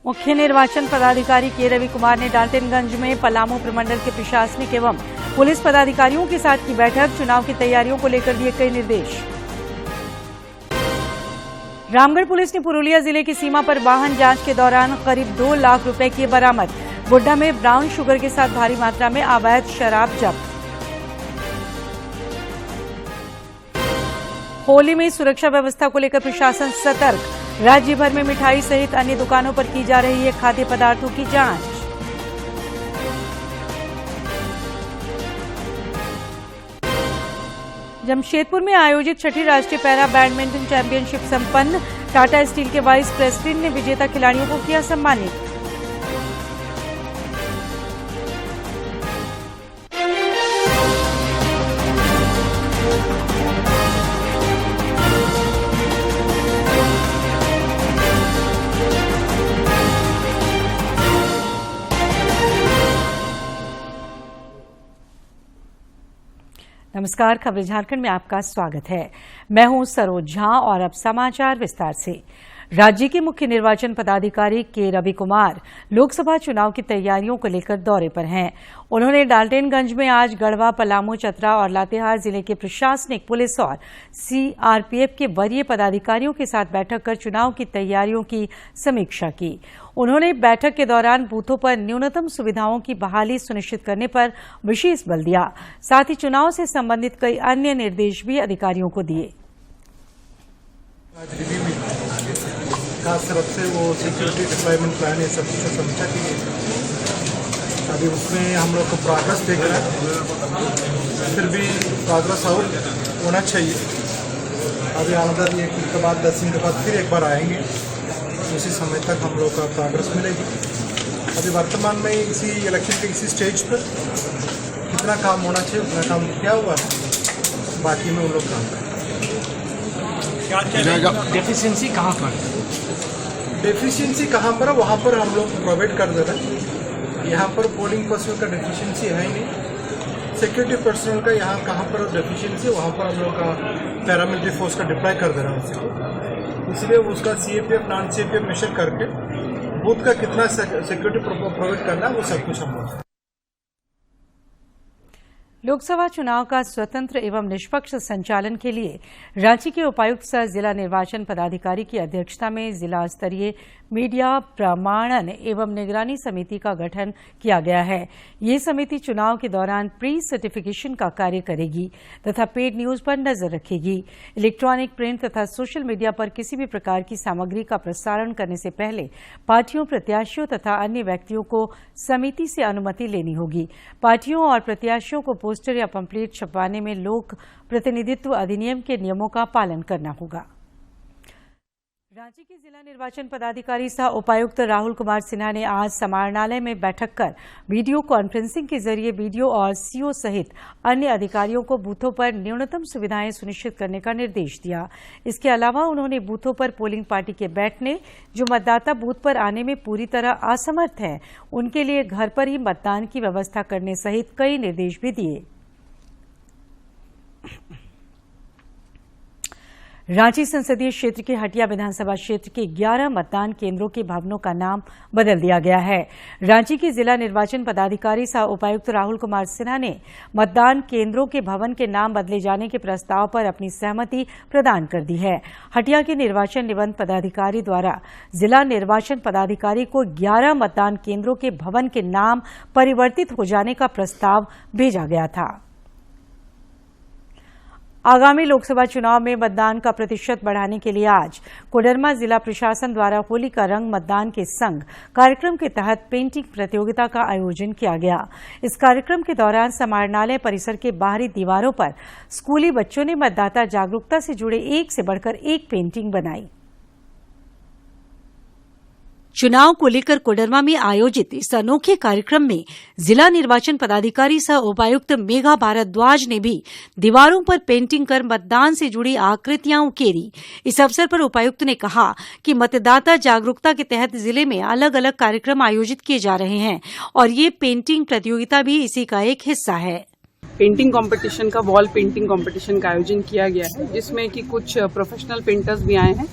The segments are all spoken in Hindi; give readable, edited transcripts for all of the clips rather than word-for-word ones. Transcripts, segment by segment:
मुख्य निर्वाचन पदाधिकारी के रवि कुमार ने डाल्टनगंज में पलामू प्रमंडल के प्रशासनिक एवं पुलिस पदाधिकारियों के साथ की बैठक। चुनाव की तैयारियों को लेकर दिए कई निर्देश। रामगढ़ पुलिस ने पुरुलिया जिले की सीमा पर वाहन जांच के दौरान करीब 2 लाख रुपए किए बरामद। गोड्डा में ब्राउन शुगर के साथ भारी मात्रा में अवैध शराब जब्त। होली में सुरक्षा व्यवस्था को लेकर प्रशासन सतर्क। राज्य भर में मिठाई सहित अन्य दुकानों पर की जा रही है खाद्य पदार्थों की जांच। जमशेदपुर में आयोजित छठी राष्ट्रीय पैरा बैडमिंटन चैंपियनशिप संपन्न। टाटा स्टील के वाइस प्रेसिडेंट ने विजेता खिलाड़ियों को किया सम्मानित। नमस्कार, खबरें झारखंड में आपका स्वागत है। मैं हूं सरोज झा और अब समाचार विस्तार से। राज्य के मुख्य निर्वाचन पदाधिकारी के रवि कुमार लोकसभा चुनाव की तैयारियों को लेकर दौरे पर हैं। उन्होंने डाल्टनगंज में आज गढ़वा, पलामू, चतरा और लातेहार जिले के प्रशासनिक, पुलिस और सीआरपीएफ के वरीय पदाधिकारियों के साथ बैठक कर चुनाव की तैयारियों की समीक्षा की। उन्होंने बैठक के दौरान बूथों पर न्यूनतम सुविधाओं की बहाली सुनिश्चित करने पर विशेष बल दिया। साथ ही चुनाव से संबंधित कई अन्य निर्देश भी अधिकारियों को दिए। खास तरफ से वो सिक्योरिटी डिप्लॉयमेंट प्लान ये सब की समीक्षा की गई। अभी उसमें हम लोग को प्रोग्रेस देख रहे हैं, फिर भी प्रोग्रेस और होना चाहिए। अभी अनदर एक वीक के बाद 10 दिन के बाद फिर एक बार आएंगे, उसी समय तक हम लोग का प्रोग्रेस मिलेगी। अभी वर्तमान में इसी इलेक्शन के इसी स्टेज पर कितना काम होना चाहिए उतना काम किया हुआ है, बाकी में उन लोग काम करें। डेफिशिएंसी कहाँ पर? डेफिशिएंसी कहाँ पर है वहाँ पर हम लोग प्रोवाइड कर दे रहे हैं। यहाँ पर पोलिंग पर्सनल का डेफिशिएंसी है ही नहीं। सिक्योरिटी पर्सनल का यहाँ कहाँ पर डेफिशिएंसी वहाँ पर हम लोग का पैरामिलिट्री फोर्स का डिप्लॉय कर दे रहे हैं उसको। इसलिए उसका सीएपीएफ, नॉन सीएपीएफ मेजर करके बूथ का कितना सिक्योरिटी प्रोवाइड करना है वो सब कुछ हम लोग। लोकसभा चुनाव का स्वतंत्र एवं निष्पक्ष संचालन के लिए रांची के उपायुक्त सह जिला निर्वाचन पदाधिकारी की अध्यक्षता में जिला स्तरीय मीडिया प्रमाणन एवं निगरानी समिति का गठन किया गया है। ये समिति चुनाव के दौरान प्री सर्टिफिकेशन का कार्य करेगी तथा पेड न्यूज पर नजर रखेगी। इलेक्ट्रॉनिक, प्रिंट तथा सोशल मीडिया पर किसी भी प्रकार की सामग्री का प्रसारण करने से पहले पार्टियों, प्रत्याशियों तथा अन्य व्यक्तियों को समिति से अनुमति लेनी होगी। पार्टियों और प्रत्याशियों को पोस्टर या पंपलेट छपवाने में लोक प्रतिनिधित्व अधिनियम के नियमों का पालन करना होगा। रांची के जिला निर्वाचन पदाधिकारी सह उपायुक्त राहुल कुमार सिन्हा ने आज समाहरणालय में बैठक कर वीडियो कॉन्फ्रेंसिंग के जरिए बीडीओ और सीओ सहित अन्य अधिकारियों को बूथों पर न्यूनतम सुविधाएं सुनिश्चित करने का निर्देश दिया। इसके अलावा उन्होंने बूथों पर पोलिंग पार्टी के बैठने, जो मतदाता बूथ पर आने में पूरी तरह असमर्थ हैं, उनके लिए घर पर ही मतदान की व्यवस्था करने सहित कई निर्देश भी दिए। रांची संसदीय क्षेत्र के हटिया विधानसभा क्षेत्र के 11 मतदान केंद्रों के भवनों का नाम बदल दिया गया है। रांची के जिला निर्वाचन पदाधिकारी सह उपायुक्त राहुल कुमार सिन्हा ने मतदान केंद्रों के भवन के नाम बदले जाने के प्रस्ताव पर अपनी सहमति प्रदान कर दी है। हटिया के निर्वाचन निबंध पदाधिकारी द्वारा जिला निर्वाचन पदाधिकारी को 11 मतदान केंद्रों के भवन के नाम परिवर्तित हो जाने का प्रस्ताव भेजा गया था। आगामी लोकसभा चुनाव में मतदान का प्रतिशत बढ़ाने के लिए आज कोडरमा जिला प्रशासन द्वारा होली का रंग मतदान के संग कार्यक्रम के तहत पेंटिंग प्रतियोगिता का आयोजन किया गया। इस कार्यक्रम के दौरान समाहरणालय परिसर के बाहरी दीवारों पर स्कूली बच्चों ने मतदाता जागरूकता से जुड़े एक से बढ़कर एक पेंटिंग बनाई। चुनाव को लेकर कोडरमा में आयोजित इस अनोखे कार्यक्रम में जिला निर्वाचन पदाधिकारी सह उपायुक्त मेघा भारद्वाज ने भी दीवारों पर पेंटिंग कर मतदान से जुड़ी आकृतियां उकेरी। इस अवसर पर उपायुक्त ने कहा कि मतदाता जागरूकता के तहत जिले में अलग अलग कार्यक्रम आयोजित किए जा रहे हैं और ये पेंटिंग प्रतियोगिता भी इसी का एक हिस्सा है। पेंटिंग कंपटीशन का वॉल पेंटिंग कंपटीशन का आयोजन किया गया है, जिसमें कि कुछ प्रोफेशनल पेंटर्स भी आए हैं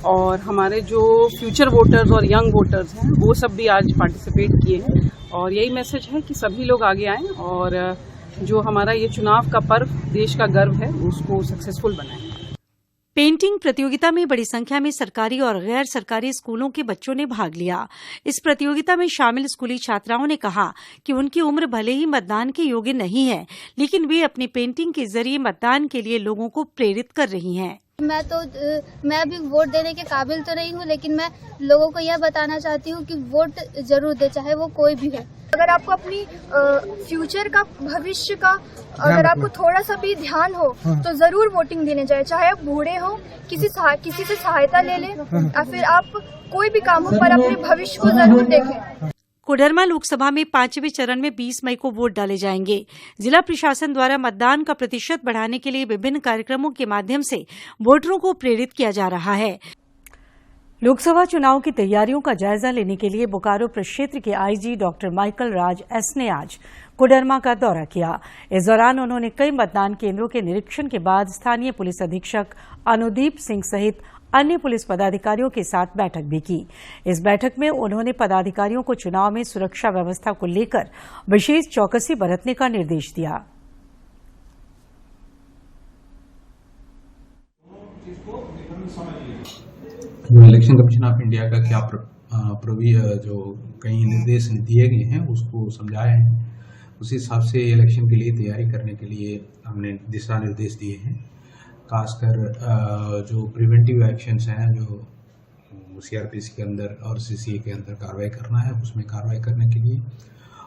और हमारे जो फ्यूचर वोटर्स और यंग वोटर्स हैं वो सब भी आज पार्टिसिपेट किए हैं। और यही मैसेज है कि सभी लोग आगे आएं और जो हमारा ये चुनाव का पर्व देश का गर्व है उसको सक्सेसफुल बनाएं। पेंटिंग प्रतियोगिता में बड़ी संख्या में सरकारी और गैर सरकारी स्कूलों के बच्चों ने भाग लिया। इस प्रतियोगिता में शामिल स्कूली छात्राओं ने कहा कि उनकी उम्र भले ही मतदान के योग्य नहीं है, लेकिन वे अपनी पेंटिंग के जरिए मतदान के लिए लोगों को प्रेरित कर रही हैं। मैं अभी वोट देने के काबिल तो नहीं हूँ, लेकिन मैं लोगों को यह बताना चाहती हूँ कि वोट जरूर दे, चाहे वो कोई भी हो। अगर आपको अपनी फ्यूचर का, भविष्य का अगर आपको थोड़ा सा भी ध्यान हो तो जरूर वोटिंग देने जाए, चाहे आप बूढ़े हो, किसी से सहायता ले लें या फिर आप कोई भी काम हो, पर अपने भविष्य को जरूर देखें। कोडरमा लोकसभा में 5वें चरण में 20 मई को वोट डाले जाएंगे। जिला प्रशासन द्वारा मतदान का प्रतिशत बढ़ाने के लिए विभिन्न कार्यक्रमों के माध्यम से वोटरों को प्रेरित किया जा रहा है। लोकसभा चुनाव की तैयारियों का जायजा लेने के लिए बोकारो प्रक्षेत्र के आईजी डॉक्टर माइकल राज एस ने आज कोडरमा का दौरा किया। इस दौरान उन्होंने कई मतदान केंद्रों के निरीक्षण के बाद स्थानीय पुलिस अधीक्षक अनुदीप सिंह सहित अन्य पुलिस पदाधिकारियों के साथ बैठक भी की। इस बैठक में उन्होंने पदाधिकारियों को चुनाव में सुरक्षा व्यवस्था को लेकर विशेष चौकसी बरतने का निर्देश दिया। इलेक्शन कमीशन ऑफ इंडिया का क्या जो कई निर्देश दिए गए हैं उसको समझाए हैं, उसी हिसाब से इलेक्शन के लिए तैयारी करने के लिए हमने दिशा निर्देश दिए हैं। खासकर जो प्रिवेंटिव एक्शंस हैं, जो सीआरपीसी के अंदर और सीसीए के अंदर कार्रवाई करना है उसमें कार्रवाई करने के लिए,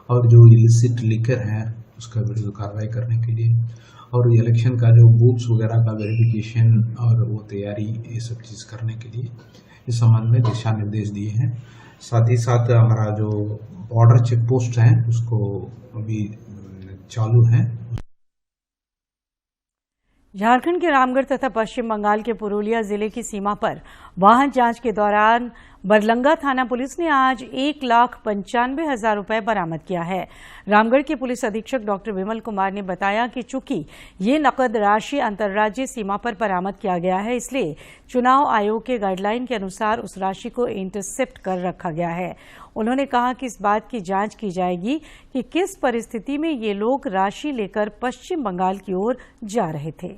और जो इलिसिट लिकर है उसका विरुद्ध कार्रवाई करने के लिए, और इलेक्शन का जो बूथ्स वगैरह का वेरिफिकेशन और वो तैयारी ये सब चीज़ करने के लिए इस संबंध में दिशा निर्देश दिए हैं। साथ ही साथ हमारा जो बॉर्डर चेक पोस्ट है उसको अभी चालू है। झारखंड के रामगढ़ तथा पश्चिम बंगाल के पुरुलिया जिले की सीमा पर वाहन जांच के दौरान बरलंगा थाना पुलिस ने आज 1,95,000 रुपए बरामद किया है। रामगढ़ के पुलिस अधीक्षक डॉक्टर विमल कुमार ने बताया कि चूंकि ये नकद राशि अंतर्राज्यीय सीमा पर बरामद किया गया है, इसलिए चुनाव आयोग के गाइडलाइन के अनुसार उस राशि को इंटरसेप्ट कर रखा गया है। उन्होंने कहा कि इस बात की जांच की जाएगी कि किस परिस्थिति में ये लोग राशि लेकर पश्चिम बंगाल की ओर जा रहे थे।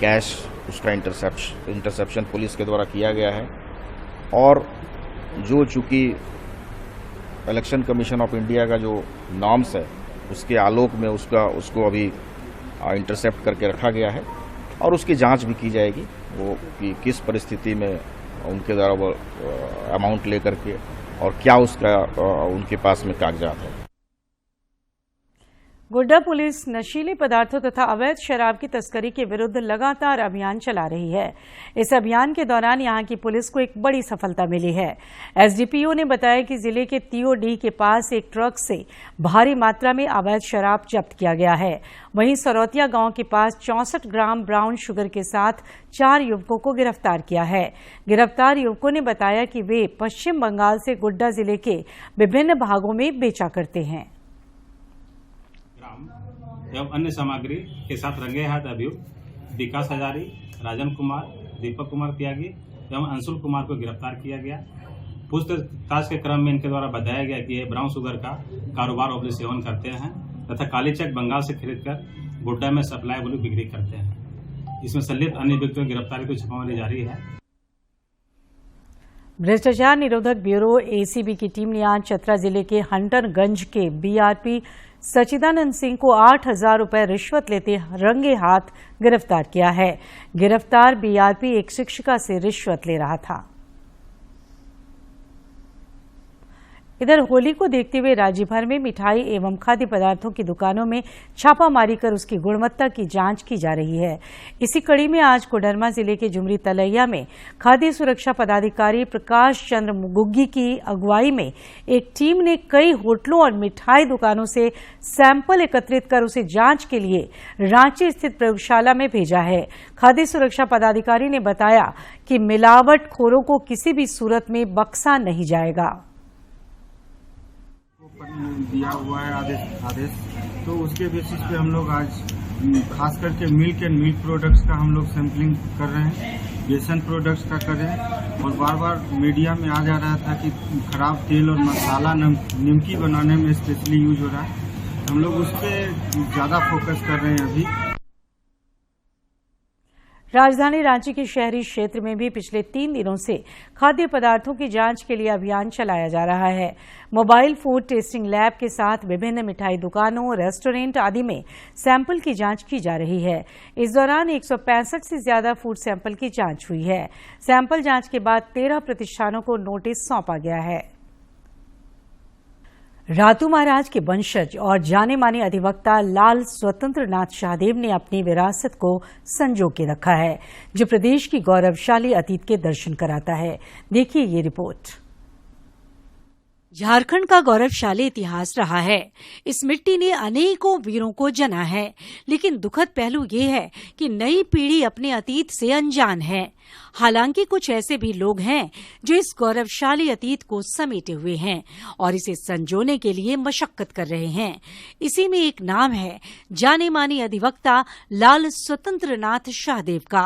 कैश उसका इंटरसेप्शन पुलिस के द्वारा किया गया है, और जो चूंकि इलेक्शन कमीशन ऑफ इंडिया का जो नॉर्म्स है उसके आलोक में उसको अभी इंटरसेप्ट करके रखा गया है, और उसकी जांच भी की जाएगी वो कि किस परिस्थिति में उनके द्वारा वो अमाउंट लेकर के और क्या उसका उनके पास में कागजात है। गोड्डा पुलिस नशीले पदार्थों तथा अवैध शराब की तस्करी के विरुद्ध लगातार अभियान चला रही है। इस अभियान के दौरान यहां की पुलिस को एक बड़ी सफलता मिली है। एसडीपीओ ने बताया कि जिले के तीओडी के पास एक ट्रक से भारी मात्रा में अवैध शराब जब्त किया गया है। वहीं सरौतिया गांव के पास 64 ग्राम ब्राउन शुगर के साथ 4 युवकों को गिरफ्तार किया है। गिरफ्तार युवकों ने बताया कि वे पश्चिम बंगाल से गोड्डा जिले के विभिन्न भागों में बेचा करते हैं। एवं अन्य सामग्री के साथ रंगे हाथ अभियुक्त विकास हजारी, राजन कुमार, दीपक कुमार त्यागी एवं अंशुल कुमार को गिरफ्तार किया गया। पूछताछ के क्रम में इनके द्वारा बताया गया कि ये ब्राउन शुगर का कारोबार और सेवन करते हैं तथा काली चक बंगाल से खरीदकर गोड्डा में सप्लाई बोली बिक्री करते हैं। इसमें संलिप्त अन्य व्यक्तियों की गिरफ्तारी की छापेमारी जारी है। भ्रष्टाचार निरोधक ब्यूरो एसीबी की टीम ने आज चतरा जिले के हंटरगंज के बीआरपी सचिदानंद सिंह को 8,000 रुपए रिश्वत लेते रंगे हाथ गिरफ्तार किया है। गिरफ्तार बीआरपी एक शिक्षिका से रिश्वत ले रहा था। इधर होली को देखते हुए राज्य भर में मिठाई एवं खाद्य पदार्थों की दुकानों में छापामारी कर उसकी गुणवत्ता की जांच की जा रही है। इसी कड़ी में आज कोडरमा जिले के जुमरी तलैया में खाद्य सुरक्षा पदाधिकारी प्रकाश चंद्र गुग्गी की अगुवाई में एक टीम ने कई होटलों और मिठाई दुकानों से सैंपल एकत्रित कर उसे जांच के लिए रांची स्थित प्रयोगशाला में भेजा है। खाद्य सुरक्षा पदाधिकारी ने बताया कि मिलावटखोरों को किसी भी सूरत में बख्शा नहीं जाएगा। दिया हुआ है आदेश, तो उसके बेसिस पे हम लोग आज खास करके मिल्क एंड मिल्क प्रोडक्ट्स का हम लोग सैंपलिंग कर रहे हैं, बेसन प्रोडक्ट्स का कर रहे हैं। और बार बार मीडिया में आ जा रहा था कि खराब तेल और मसाला निमकी बनाने में स्पेशली यूज हो रहा है। हम लोग उस पर ज़्यादा फोकस कर रहे हैं अभी। राजधानी रांची के शहरी क्षेत्र में भी पिछले 3 दिनों से खाद्य पदार्थों की जांच के लिए अभियान चलाया जा रहा है। मोबाइल फूड टेस्टिंग लैब के साथ विभिन्न मिठाई दुकानों, रेस्टोरेंट आदि में सैंपल की जांच की जा रही है। इस दौरान 165 से ज्यादा फूड सैंपल की जांच हुई है। सैंपल जांच के बाद 13 प्रतिष्ठानों को नोटिस सौंपा गया है। रातू महाराज के वंशज और जाने माने अधिवक्ता लाल स्वतंत्र नाथ शाहदेव ने अपनी विरासत को संजो के रखा है, जो प्रदेश की गौरवशाली अतीत के दर्शन कराता है। देखिए ये रिपोर्ट। झारखंड का गौरवशाली इतिहास रहा है। इस मिट्टी ने अनेकों वीरों को जना है, लेकिन दुखद पहलू ये है कि नई पीढ़ी अपने अतीत से अनजान है। हालांकि कुछ ऐसे भी लोग हैं जो इस गौरवशाली अतीत को समेटे हुए हैं और इसे संजोने के लिए मशक्कत कर रहे हैं। इसी में एक नाम है जाने माने अधिवक्ता लाल स्वतंत्र नाथ शाहदेव का।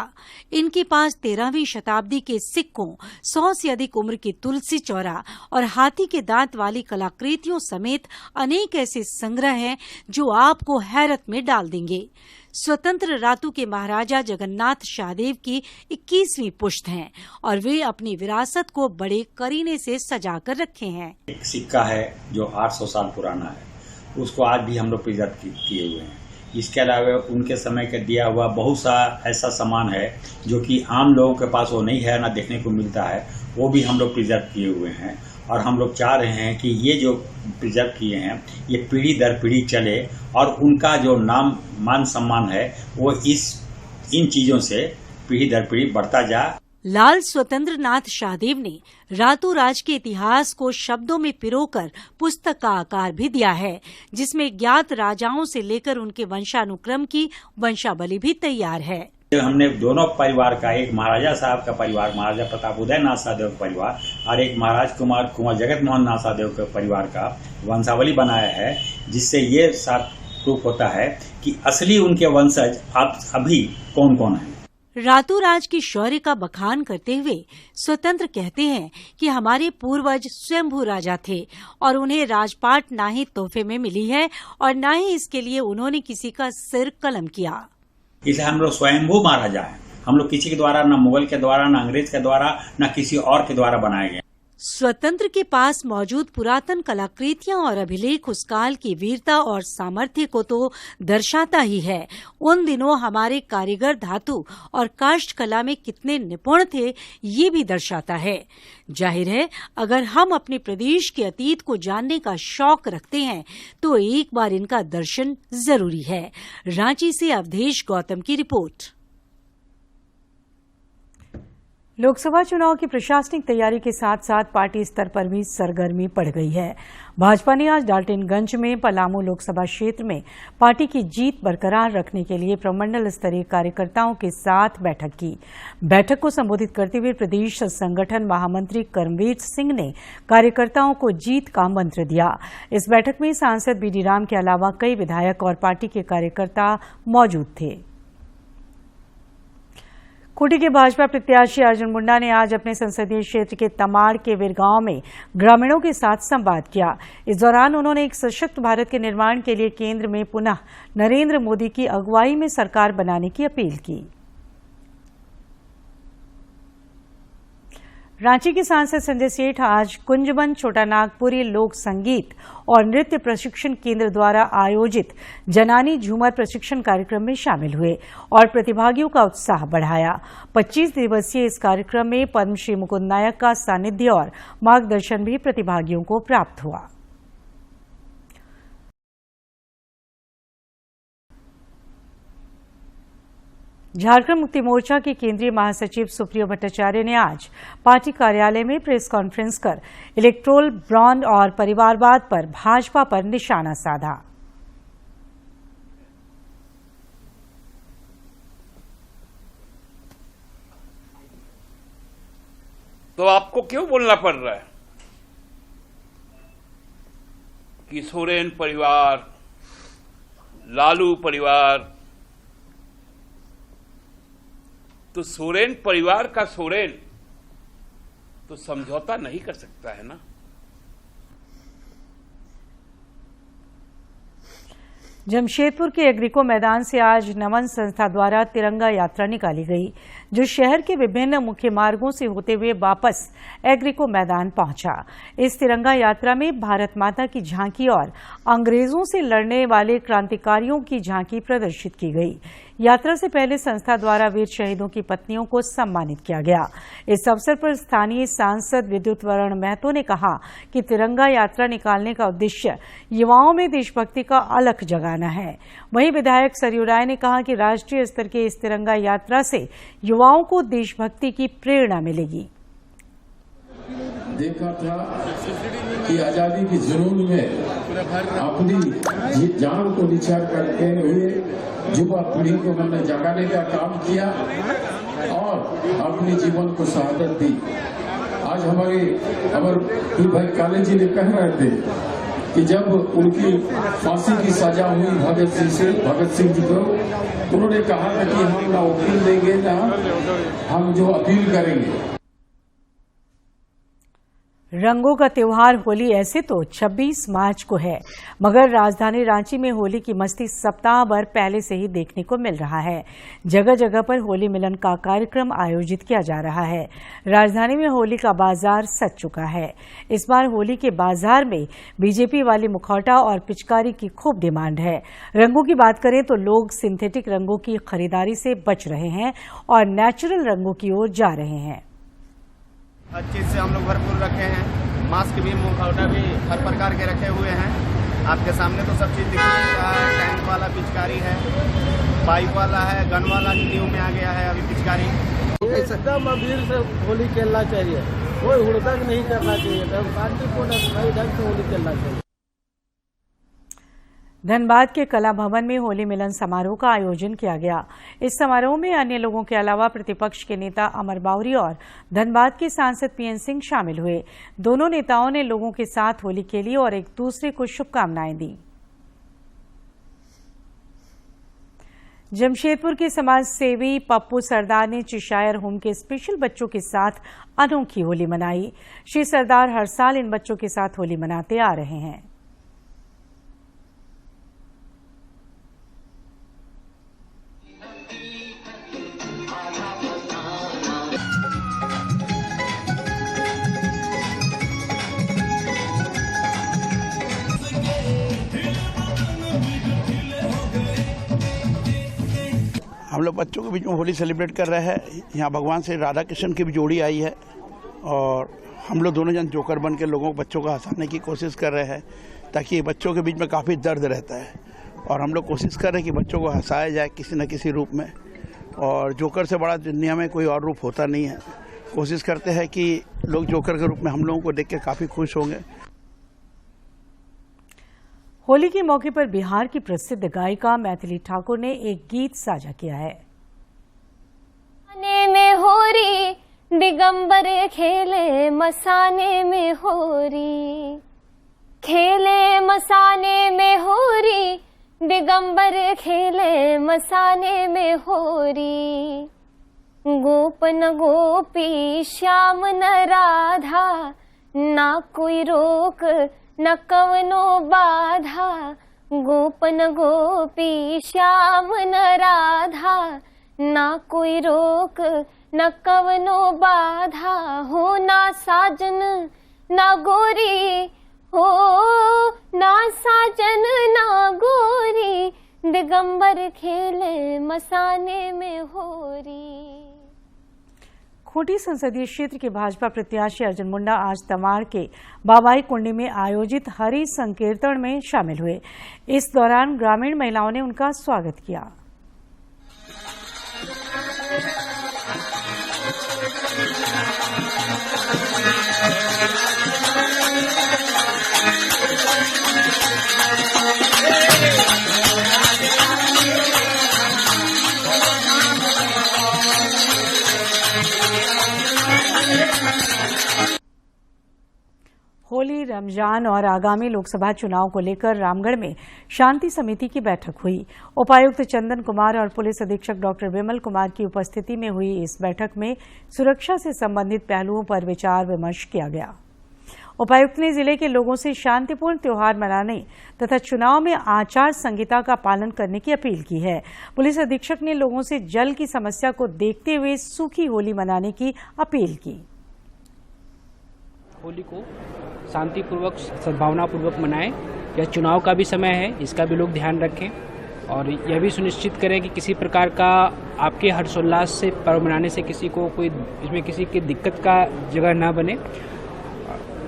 इनके पास 13वीं शताब्दी के सिक्कों, 100 से अधिक उम्र की तुलसी चौरा और हाथी के दांत वाली कलाकृतियों समेत अनेक ऐसे संग्रह हैं जो आपको हैरत में डाल देंगे। स्वतंत्र रातू के महाराजा जगन्नाथ शाहदेव की 21वीं पुश्त हैं और वे अपनी विरासत को बड़े करीने से सजा कर रखे हैं। एक सिक्का है जो 800 साल पुराना है, उसको आज भी हम लोग प्रिजर्व किए हुए हैं। इसके अलावा उनके समय का दिया हुआ बहुत सा ऐसा सामान है जो कि आम लोगों के पास वो नहीं है, ना देखने को मिलता है, वो भी हम लोग प्रिजर्व किए हुए हैं। और हम लोग चाह रहे हैं कि ये जो प्रिजर्व किए हैं ये पीढ़ी दर पीढ़ी चले और उनका जो नाम मान सम्मान है वो इन चीजों से पीढ़ी दर पीढ़ी बढ़ता जाए। लाल स्वतंत्र नाथ शाहदेव ने रातू राज के इतिहास को शब्दों में पिरोकर पुस्तक का आकार भी दिया है, जिसमें ज्ञात राजाओं से लेकर उनके वंशानुक्रम की वंशावली भी तैयार है। हमने दोनों परिवार का, एक महाराजा साहब का परिवार, महाराजा प्रताप उदय नाथ शाहदेव का परिवार, और एक महाराज कुंवर जगत मोहन नाथ शाहदेव के परिवार का वंशावली बनाया है, जिससे ये साफ प्रूफ होता है कि असली उनके वंशज अभी कौन कौन है। रातू राज की शौर्य का बखान करते हुए स्वतंत्र कहते हैं कि हमारे पूर्वज स्वयंभू राजा थे और उन्हें राजपाट ना ही तोहफे में मिली है और न ही इसके लिए उन्होंने किसी का सिर कलम किया। इसलिए हम लोग स्वयंभू महाराजा हैं। हम लोग किसी के द्वारा, न मुगल के द्वारा, न अंग्रेज के द्वारा, न किसी और के द्वारा बनाए गए। स्वतंत्र के पास मौजूद पुरातन कलाकृतियां और अभिलेख उस काल की वीरता और सामर्थ्य को तो दर्शाता ही है। उन दिनों हमारे कारीगर धातु और काष्ठ कला में कितने निपुण थे ये भी दर्शाता है। जाहिर है, अगर हम अपने प्रदेश के अतीत को जानने का शौक रखते हैं तो एक बार इनका दर्शन जरूरी है। रांची से अवधेश गौतम की रिपोर्ट। लोकसभा चुनाव की प्रशासनिक तैयारी के साथ साथ पार्टी स्तर पर भी सरगर्मी बढ़ गई है। भाजपा ने आज डाल्टनगंज में पलामू लोकसभा क्षेत्र में पार्टी की जीत बरकरार रखने के लिए प्रमंडल स्तरीय कार्यकर्ताओं के साथ बैठक की। बैठक को संबोधित करते हुए प्रदेश संगठन महामंत्री कर्मवीर सिंह ने कार्यकर्ताओं को जीत का मंत्र दिया। इस बैठक में सांसद बीडी राम के अलावा कई विधायक और पार्टी के कार्यकर्ता मौजूद थे। खूंटी के भाजपा प्रत्याशी अर्जुन मुंडा ने आज अपने संसदीय क्षेत्र के तमाड़ के वीरगांव में ग्रामीणों के साथ संवाद किया। इस दौरान उन्होंने एक सशक्त भारत के निर्माण के लिए केंद्र में पुनः नरेंद्र मोदी की अगुवाई में सरकार बनाने की अपील की। रांची के सांसद संजय सेठ आज कुंजबन छोटा नागपुरी लोक संगीत और नृत्य प्रशिक्षण केंद्र द्वारा आयोजित जनानी झूमर प्रशिक्षण कार्यक्रम में शामिल हुए और प्रतिभागियों का उत्साह बढ़ाया। 25 दिवसीय इस कार्यक्रम में पद्मश्री मुकुंद नायक का सानिध्य और मार्गदर्शन भी प्रतिभागियों को प्राप्त हुआ। झारखंड मुक्ति मोर्चा के केंद्रीय महासचिव सुप्रियो भट्टाचार्य ने आज पार्टी कार्यालय में प्रेस कॉन्फ्रेंस कर इलेक्टोरल बॉन्ड और परिवारवाद पर भाजपा पर निशाना साधा। तो आपको क्यों बोलना पड़ रहा है? कि सोरेन परिवार, लालू परिवार, तो सोरेन परिवार का सोरेन तो समझौता नहीं कर सकता है ना। जमशेदपुर के एग्रीको मैदान से आज नमन संस्था द्वारा तिरंगा यात्रा निकाली गई, जो शहर के विभिन्न मुख्य मार्गों से होते हुए वापस एग्रीको मैदान पहुंचा। इस तिरंगा यात्रा में भारत माता की झांकी और अंग्रेजों से लड़ने वाले क्रांतिकारियों की झांकी प्रदर्शित की गई। यात्रा से पहले संस्था द्वारा वीर शहीदों की पत्नियों को सम्मानित किया गया। इस अवसर पर स्थानीय सांसद विद्युत वरण महतो ने कहा कि तिरंगा यात्रा निकालने का उद्देश्य युवाओं में देशभक्ति का अलख जगाना है। वहीं विधायक सरयू राय ने कहा कि राष्ट्रीय स्तर के इस तिरंगा यात्रा से युवाओं को देशभक्ति की प्रेरणा मिलेगी। देखा था कि आजादी की जुनून में अपनी जान को निछावर करते हुए युवा पीढ़ी को मैंने जगाने का काम किया और अपने जीवन को शहादत दी। आज हमारे भाई काले जी ने कह रहे थे कि जब उनकी फांसी की सजा हुई भगत सिंह जी को, उन्होंने कहा था कि हम ना वकील देंगे ना हम जो अपील करेंगे। रंगों का त्योहार होली ऐसे तो 26 मार्च को है, मगर राजधानी रांची में होली की मस्ती सप्ताह भर पहले से ही देखने को मिल रहा है। जगह जगह पर होली मिलन का कार्यक्रम आयोजित किया जा रहा है। राजधानी में होली का बाजार सज चुका है। इस बार होली के बाजार में बीजेपी वाली मुखौटा और पिचकारी की खूब डिमांड है। रंगों की बात करें तो लोग सिंथेटिक रंगों की खरीदारी से बच रहे हैं और नेचुरल रंगों की ओर जा रहे हैं। हर चीज़ से हम लोग भरपूर रखे हैं, मास्क भी, मुखौटा भी हर प्रकार के रखे हुए हैं। आपके सामने तो सब चीज़ दिख रहा है। टैंक वाला पिचकारी है, पाइप वाला है, गन वाला न्यू में आ गया है अभी पिचकारी। एकदम अबीर से होली खेलना चाहिए, कोई हुड़दंग नहीं करना चाहिए, शांतिपूर्ण सही ढंग से होली खेलना चाहिए। धनबाद के कला भवन में होली मिलन समारोह का आयोजन किया गया। इस समारोह में अन्य लोगों के अलावा प्रतिपक्ष के नेता अमर बावरी और धनबाद के सांसद पीएन सिंह शामिल हुए। दोनों नेताओं ने लोगों के साथ होली खेली और एक दूसरे को शुभकामनाएं दी। जमशेदपुर के समाज सेवी पप्पू सरदार ने चिशायर होम के स्पेशल बच्चों के साथ अनोखी होली मनाई। श्री सरदार हर साल इन बच्चों के साथ होली मनाते आ रहे हैं। हम लोग बच्चों के बीच में होली सेलिब्रेट कर रहे हैं। यहाँ भगवान श्री राधा कृष्ण की भी जोड़ी आई है और हम लोग दोनों जन जोकर बन के लोगों बच्चों को हंसाने की कोशिश कर रहे हैं, ताकि बच्चों के बीच में काफ़ी दर्द रहता है और हम लोग कोशिश कर रहे हैं कि बच्चों को हंसाया जाए किसी न किसी रूप में। और जोकर से बड़ा दुनिया में कोई और रूप होता नहीं है। कोशिश करते हैं कि लोग जोकर के रूप में हम लोगों को देख के काफ़ी खुश होंगे। होली के मौके पर बिहार की प्रसिद्ध गायिका मैथिली ठाकुर ने एक गीत साझा किया है। में होरी दिगंबर खेले मसाने में होरी, खेले मसाने में होरी दिगंबर खेले मसाने में होरी। गोपन गोपी श्याम न राधा, ना कोई रोक न कवनो बाधा। गोपन गोपी श्याम न राधा, ना कोई रोक न कवनो बाधा। हो ना साजन ना गोरी, हो ना साजन ना गोरी, दिगंबर खेले मसाने में होरी। खूंटी संसदीय क्षेत्र के भाजपा प्रत्याशी अर्जुन मुंडा आज तमाड़ के बाबाई कुंडी में आयोजित हरि संकीर्तन में शामिल हुए। इस दौरान ग्रामीण महिलाओं ने उनका स्वागत किया। होली रमजान और आगामी लोकसभा चुनाव को लेकर रामगढ़ में शांति समिति की बैठक हुई। उपायुक्त चंदन कुमार और पुलिस अधीक्षक डॉक्टर विमल कुमार की उपस्थिति में हुई इस बैठक में सुरक्षा से संबंधित पहलुओं पर विचार विमर्श किया गया। उपायुक्त ने जिले के लोगों से शांतिपूर्ण त्योहार मनाने तथा चुनाव में आचार संहिता का पालन करने की अपील की है। पुलिस अधीक्षक ने लोगों से जल की समस्या को देखते हुए सूखी होली मनाने की अपील की। होली को शांतिपूर्वक सद्भावनापूर्वक मनाएं। यह चुनाव का भी समय है, इसका भी लोग ध्यान रखें और यह भी सुनिश्चित करें कि किसी प्रकार का आपके हर्षोल्लास से पर्व मनाने से किसी को कोई इसमें किसी की दिक्कत का जगह ना बने,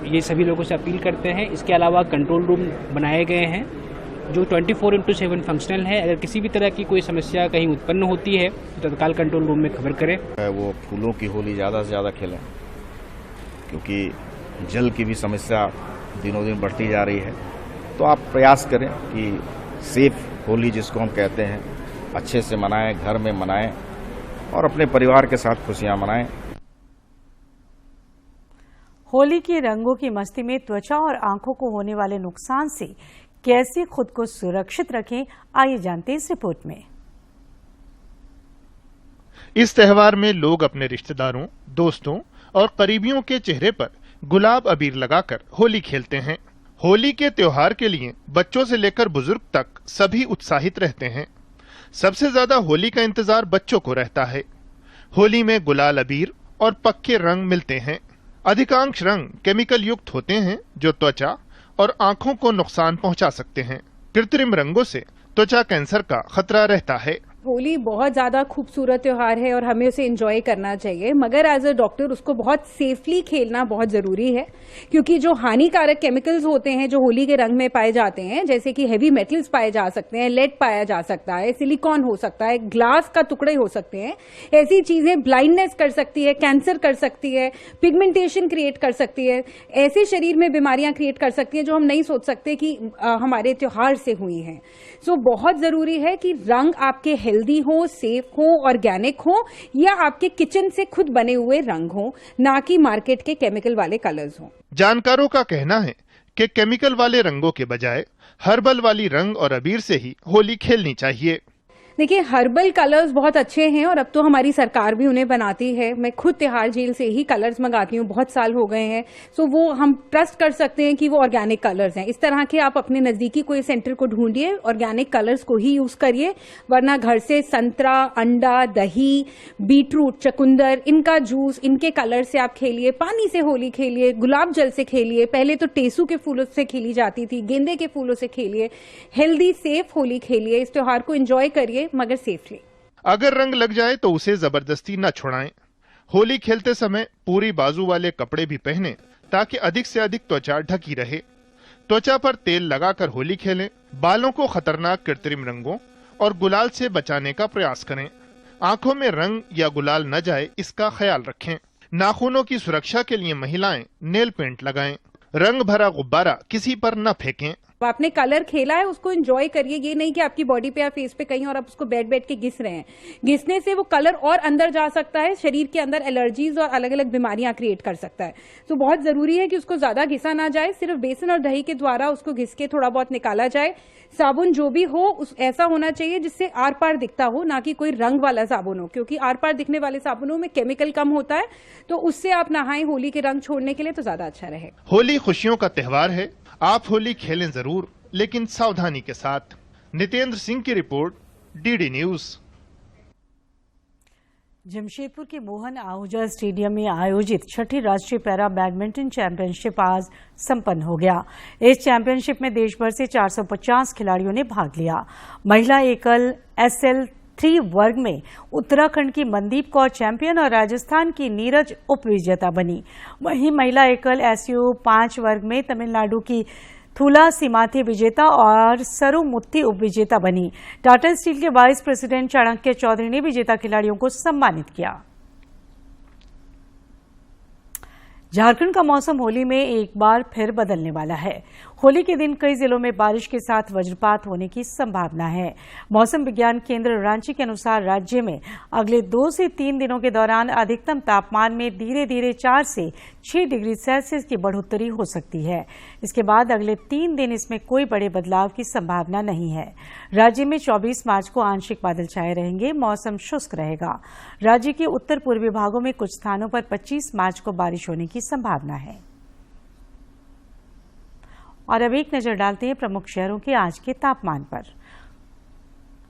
ये सभी लोगों से अपील करते हैं। इसके अलावा कंट्रोल रूम बनाए गए हैं जो 24/7 फंक्शनल है। अगर किसी भी तरह की कोई समस्या कहीं उत्पन्न होती है तो तत्काल कंट्रोल रूम में खबर करें। वो फूलों की होली ज़्यादा से ज़्यादा खेलें, क्योंकि जल की भी समस्या दिनों दिन बढ़ती जा रही है। तो आप प्रयास करें कि सेफ होली जिसको हम कहते हैं अच्छे से मनाएं, घर में मनाएं और अपने परिवार के साथ खुशियां मनाएं। होली के रंगों की मस्ती में त्वचा और आंखों को होने वाले नुकसान से कैसे खुद को सुरक्षित रखें, आइए जानते हैं इस रिपोर्ट में। इस त्योहार में लोग अपने रिश्तेदारों, दोस्तों और करीबियों के चेहरे पर गुलाब अबीर लगाकर होली खेलते हैं। होली के त्योहार के लिए बच्चों से लेकर बुजुर्ग तक सभी उत्साहित रहते हैं। सबसे ज्यादा होली का इंतजार बच्चों को रहता है। होली में गुलाल अबीर और पक्के रंग मिलते हैं। अधिकांश रंग केमिकल युक्त होते हैं जो त्वचा और आंखों को नुकसान पहुंचा सकते हैं। कृत्रिम रंगों से त्वचा कैंसर का खतरा रहता है। होली बहुत ज़्यादा खूबसूरत त्यौहार है और हमें उसे एंजॉय करना चाहिए, मगर एज अ डॉक्टर उसको बहुत सेफली खेलना बहुत ज़रूरी है, क्योंकि जो हानिकारक केमिकल्स होते हैं जो होली के रंग में पाए जाते हैं, जैसे कि हेवी मेटल्स पाए जा सकते हैं, लेड पाया जा सकता है, सिलिकॉन हो सकता है, ग्लास का टुकड़े हो सकते हैं। ऐसी चीज़ें ब्लाइंडनेस कर सकती है, कैंसर कर सकती है, पिगमेंटेशन क्रिएट कर सकती है, ऐसे शरीर में बीमारियां क्रिएट कर सकती हैं जो हम नहीं सोच सकते कि हमारे त्योहार से हुई हैं। सो बहुत ज़रूरी है कि रंग आपके हेल्दी हो, सेफ हो, ऑर्गेनिक हो या आपके किचन से खुद बने हुए रंग हो, ना कि मार्केट के केमिकल वाले कलर्स हो। जानकारों का कहना है कि केमिकल वाले रंगों के बजाय हर्बल वाली रंग और अबीर से ही होली खेलनी चाहिए। देखिए, हर्बल कलर्स बहुत अच्छे हैं और अब तो हमारी सरकार भी उन्हें बनाती है। मैं खुद तिहाड़ झील से ही कलर्स मंगाती हूँ, बहुत साल हो गए हैं। सो वो हम ट्रस्ट कर सकते हैं कि वो ऑर्गेनिक कलर्स हैं। इस तरह के आप अपने नज़दीकी कोई सेंटर को ढूंढिए, ऑर्गेनिक कलर्स को ही यूज़ करिए, वरना घर से संतरा, अंडा, दही, बीटरूट, चकुंदर, इनका जूस, इनके कलर से आप खेलिए। पानी से होली खेलिए, गुलाब जल से खेलिए। पहले तो टेसू के फूलों से खेली जाती थी, गेंदे के फूलों से खेलिए। हेल्दी सेफ होली खेलिए, इस त्योहार को एंजॉय करिए मगर सेफली। अगर रंग लग जाए तो उसे जबरदस्ती न छुड़ाएं। होली खेलते समय पूरी बाजू वाले कपड़े भी पहनें ताकि अधिक से अधिक त्वचा ढकी रहे। त्वचा पर तेल लगाकर होली खेलें। बालों को खतरनाक कृत्रिम रंगों और गुलाल से बचाने का प्रयास करें। आंखों में रंग या गुलाल न जाए इसका ख्याल रखें। नाखूनों की सुरक्षा के लिए महिलाएं नेल पेंट लगाएं। रंग भरा गुब्बारा किसी पर न फेंकें। आपने कलर खेला है, उसको एंजॉय करिए। ये नहीं कि आपकी बॉडी पे या फेस पे कहीं और आप उसको बैठ के घिस रहे हैं। घिसने से वो कलर और अंदर जा सकता है, शरीर के अंदर एलर्जीज और अलग अलग बीमारियां क्रिएट कर सकता है। तो बहुत जरूरी है कि उसको ज्यादा घिसा ना जाए, सिर्फ बेसन और दही के द्वारा उसको घिस के थोड़ा बहुत निकाला जाए। साबुन जो भी हो ऐसा होना चाहिए जिससे आर पार दिखता हो, ना कि कोई रंग वाला साबुन हो, क्योंकि आर पार दिखने वाले साबुनों में केमिकल कम होता है। तो उससे आप नहाएं होली के रंग छोड़ने के लिए तो ज्यादा अच्छा रहे। होली खुशियों का त्योहार है, आप होली खेलें जरूर, लेकिन सावधानी के साथ। नितेंद्र सिंह की रिपोर्ट, डीडी न्यूज। जमशेदपुर के मोहन आहूजा स्टेडियम में आयोजित छठी राष्ट्रीय पैरा बैडमिंटन चैंपियनशिप आज संपन्न हो गया। इस चैंपियनशिप में देश भर से 450 खिलाड़ियों ने भाग लिया। महिला एकल SL3 वर्ग में उत्तराखंड की मनदीप कौर चैंपियन और राजस्थान की नीरज उपविजेता बनी। वहीं महिला एकल SU5 वर्ग में तमिलनाडु की थूला सिमाथी विजेता और सरू मुत्ती उपविजेता बनी। टाटा स्टील के वाइस प्रेसिडेंट चाणक्य चौधरी ने विजेता खिलाड़ियों को सम्मानित किया। झारखंड का मौसम होली में एक बार फिर बदलने वाला है। होली के दिन कई जिलों में बारिश के साथ वज्रपात होने की संभावना है। मौसम विज्ञान केंद्र रांची के अनुसार राज्य में अगले 2 से 3 दिनों के दौरान अधिकतम तापमान में धीरे धीरे 4 से 6 डिग्री सेल्सियस की बढ़ोतरी हो सकती है। इसके बाद अगले 3 दिन इसमें कोई बड़े बदलाव की संभावना नहीं है। राज्य में 24 मार्च को आंशिक बादल छाए रहेंगे, मौसम शुष्क रहेगा। राज्य के उत्तर पूर्वी भागों में कुछ स्थानों पर 25 मार्च को बारिश होने की संभावना है। और अब एक नजर डालते हैं प्रमुख शहरों के आज के तापमान पर।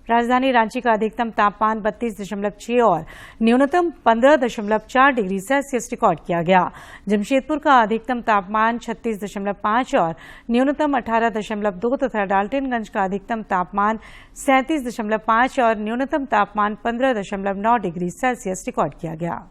राजधानी रांची का अधिकतम तापमान 32.6 और न्यूनतम 15.4 डिग्री सेल्सियस रिकॉर्ड किया गया। जमशेदपुर का अधिकतम तापमान 36.5 और न्यूनतम 18.2 तथा डाल्टनगंज का अधिकतम तापमान 37.5 और न्यूनतम तापमान 15.9 डिग्री सेल्सियस रिकॉर्ड किया गया।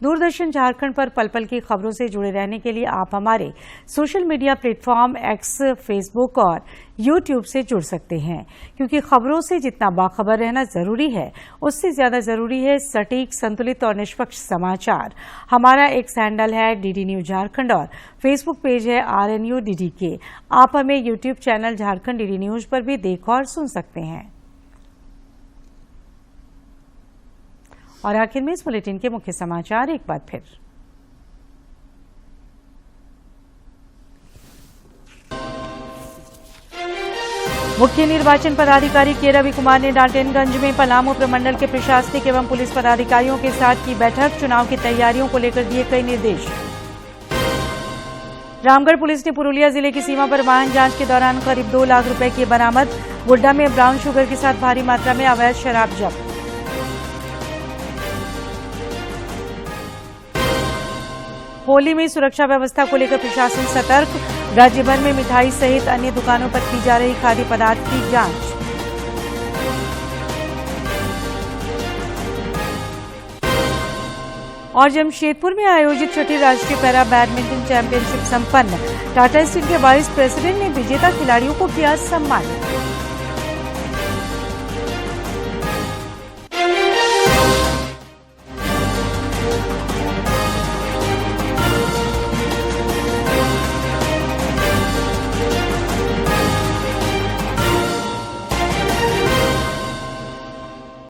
दूरदर्शन झारखंड पर पल पल की खबरों से जुड़े रहने के लिए आप हमारे social media platform x, Facebook और यूट्यूब से जुड़ सकते हैं, क्योंकि खबरों से जितना बाखबर रहना जरूरी है, उससे ज्यादा जरूरी है सटीक, संतुलित और निष्पक्ष समाचार। हमारा एक्स हैंडल है DD न्यूज झारखंड और फेसबुक पेज है RNU DDK। आप हमें YouTube channel Jharkhand DD news पर भी देख और सुन सकते हैं। और आखिर में इस बुलेटिन के मुख्य समाचार एक बार फिर। मुख्य निर्वाचन पदाधिकारी के रवि कुमार ने डाल्टनगंज में पलामू प्रमंडल के प्रशासनिक एवं पुलिस पदाधिकारियों के साथ की बैठक। चुनाव की तैयारियों को लेकर दिए कई निर्देश। रामगढ़ पुलिस ने पुरुलिया जिले की सीमा पर वाहन जांच के दौरान करीब 2 लाख रुपए किए बरामद। गोड्डा में ब्राउन शुगर के साथ भारी मात्रा में अवैध शराब जब्त। होली में सुरक्षा व्यवस्था को लेकर प्रशासन सतर्क। राज्य भर में मिठाई सहित अन्य दुकानों पर की जा रही खाद्य पदार्थ की जांच। और जमशेदपुर में आयोजित छठी राष्ट्रीय पैरा बैडमिंटन चैंपियनशिप संपन्न। टाटा स्टील के वाइस प्रेसिडेंट ने विजेता खिलाड़ियों को किया सम्मानित।